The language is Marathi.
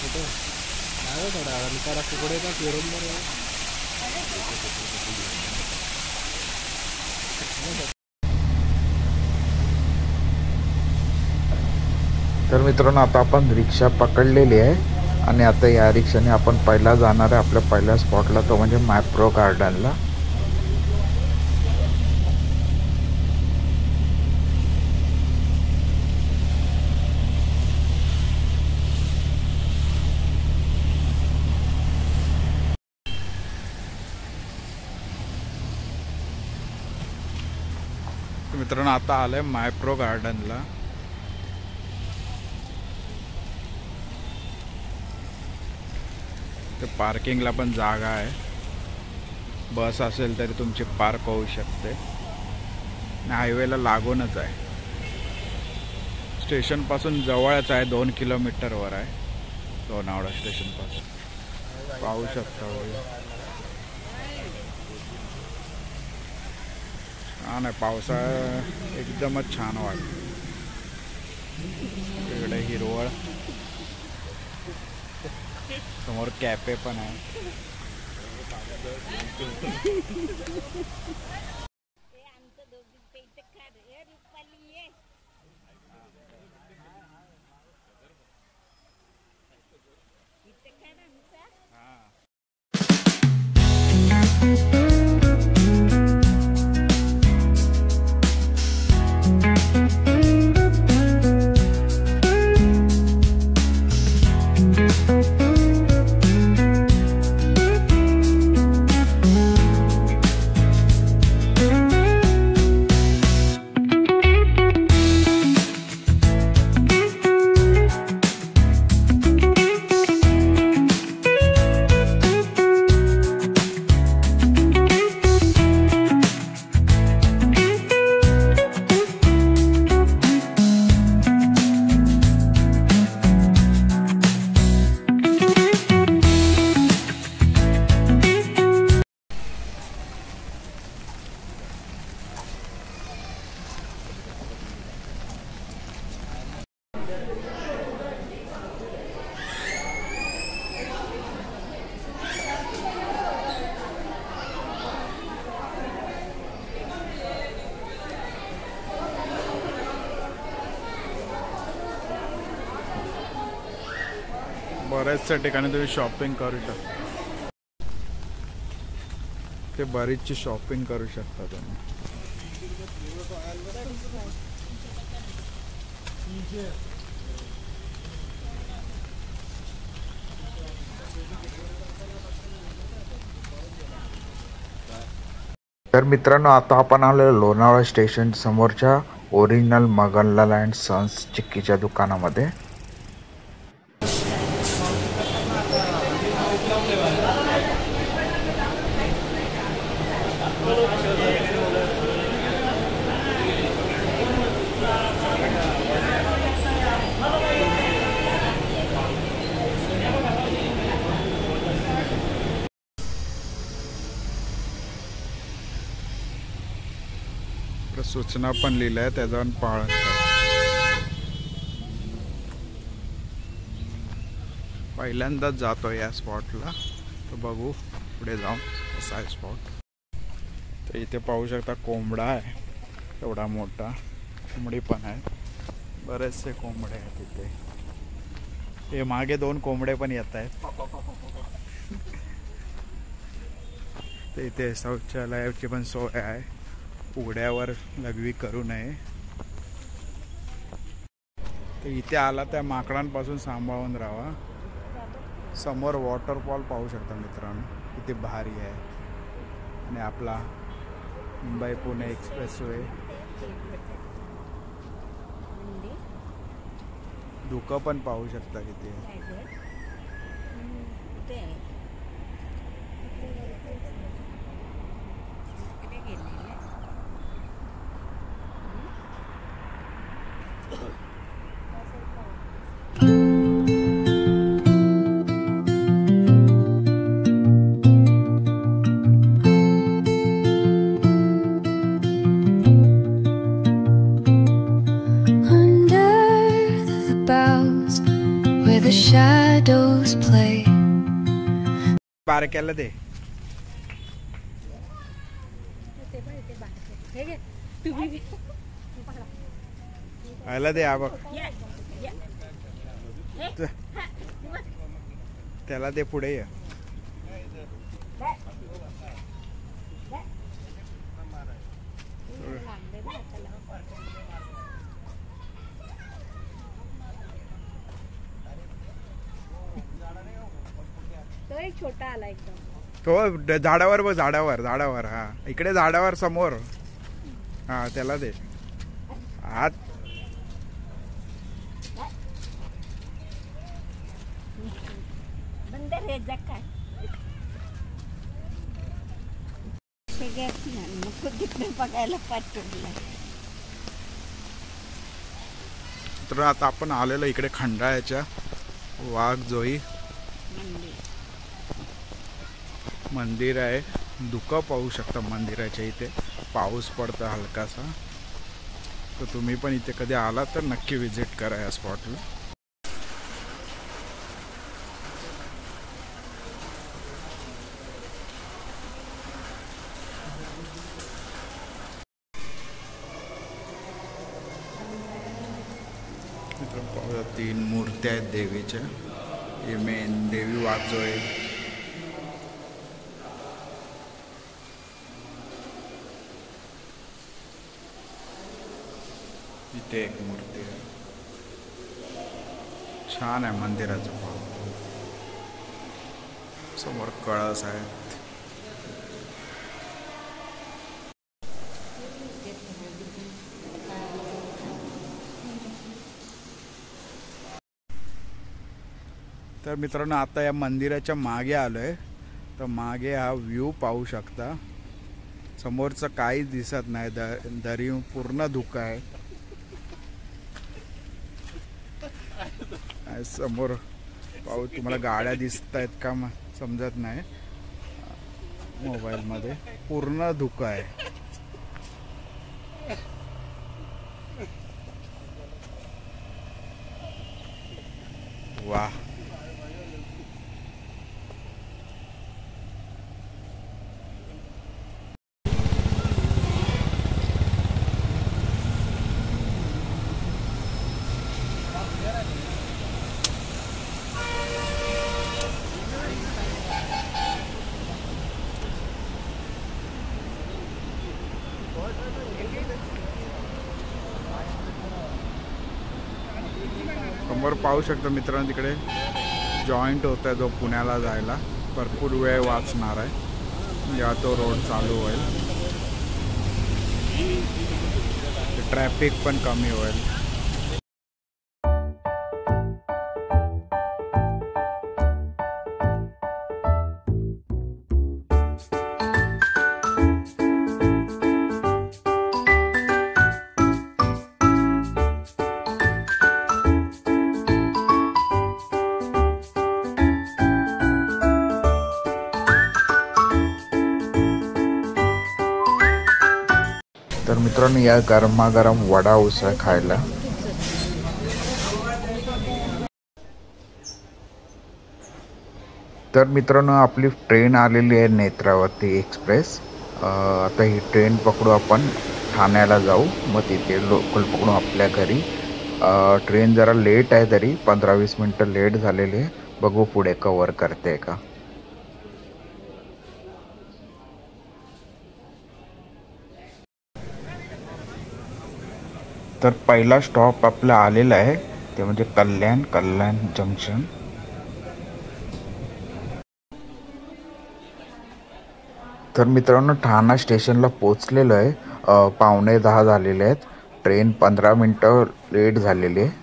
कुठे नाही थोडा निकारा कुकडे का फिरून बरं. तर मित्रांनो आता आपण रिक्षा पकडलेली आहे आणि आता या रिक्षाने आपण पहिला जाणार आहे आपल्या पहिल्या स्पॉटला, तो म्हणजे मॅप्रो गार्डनला. मित्रांनो आता आलंय मॅप्रो गार्डनला. ते पार्किंगला पण जागा आहे, बस असेल तरी तुमची पार्क होऊ शकते. हायवेला लागूनच आहे, स्टेशन पासून जवळच आहे, 2 किलोमीटरवर आहे लोणावळा स्टेशन पासून. पाहू शकता छान आहे, पावसाळा एकदमच छान वाटतं. तिकडे हिरवळ, समोर कॅफे पण आहे. बऱ्याचशा ठिकाणी तुम्ही शॉपिंग करू शकता, ते बरीचशी शॉपिंग करू शकता तुम्ही. तर मित्रांनो आता आपण आलो लोणावळा स्टेशन समोरच्या ओरिजिनल मगनलाल अँड सन्स चिक्कीच्या दुकानामध्ये. सूचना पण लिहिल्या आहे, त्याचं पालन करा. पहिल्यांदाच जातो या स्पॉटला, तर बघू पुढे जाऊन कसा आहे स्पॉट. तर इथे पाहू शकता कोंबडा आहे, एवढा मोठा कोंबडी पण आहे, बरेचसे कोंबडे आहेत इथे. हे मागे 2 कोंबडे पण येत आहेत. तर इथे शौचालयाची पण सोय आहे, उघड्यावर लघवी करू नये. तर इथे आला त्या माकडांपासून सांभाळून राहा. समोर वॉटरफॉल पाहू शकता मित्रांनो, किती भारी आहे. आणि आपला मुंबई पुणे एक्सप्रेसवे, धुकं पण पाहू शकता किती. the shadows play. बारक्याला दे. आयला दे बघ. त्याला दे पुढे ये. तो एक छोटा आला एकदम. तो झाडावर बघ. झाडावर हा इकडे झाडावर समोर. हा त्याला दे हात. बंदर हे जक्का नको तिकडे बघायला पाठवलं. तर आता आपण आलेलो इकडे खंडाळ्याच्या वाघजोई मंदिर आहे. धुकं पाहू शकता मंदिराच्या इथे. पाऊस पडतो हलकासा. तर तुम्ही पण इथे कधी आला तर नक्की विजिट करा या स्पॉटला. मित्रांनो 3 मूर्त्या आहेत देवीच्या. हे मेन देवी वाघजोई. इथे एक मूर्ती आहे. छान आहे मंदिराचं पाव. समोर कळस आहे. तर मित्रांनो आता या मंदिराच्या मागे आलोय. तर मागे हा व्ह्यू पाहू शकता. समोरचं काहीच दिसत नाही. दरी पूर्ण धुकं आहे. समोर पाहू तुम्हाला गाड्या दिसत आहेत का समजत नाही मोबाईल मध्ये. पूर्ण धुकं आहे. वाह. समोर पाहू शकता मित्रांनो तिकडे जॉईंट होत आहे जो पुण्याला जायला. भरपूर वेळ वाचणार आहे जेव्हा तो रोड चालू होईल. ट्रॅफिक पण कमी होईल. तर मित्रांनो या गरमागरम वडा उसळ खायला. तर मित्रांनो आपली ट्रेन आलेली आहे नेत्रावती एक्सप्रेस. आता ही ट्रेन पकडू आपण ठाण्याला जाऊ. मग तिथे लोकल पकडू आपल्या घरी. ट्रेन जरा लेट आहे तरी 15-20 मिनटं लेट झालेली आहे. बघू पुढे कव्हर करते का. तर पहिला स्टॉप आपला आलेला आहे ते म्हणजे कल्याण जंक्शन. तर मित्रांनो ठाणा स्टेशनला पोचलेलो आहे. 9:45 झालेले आहेत. ट्रेन 15 मिनटं लेट झालेली आहे.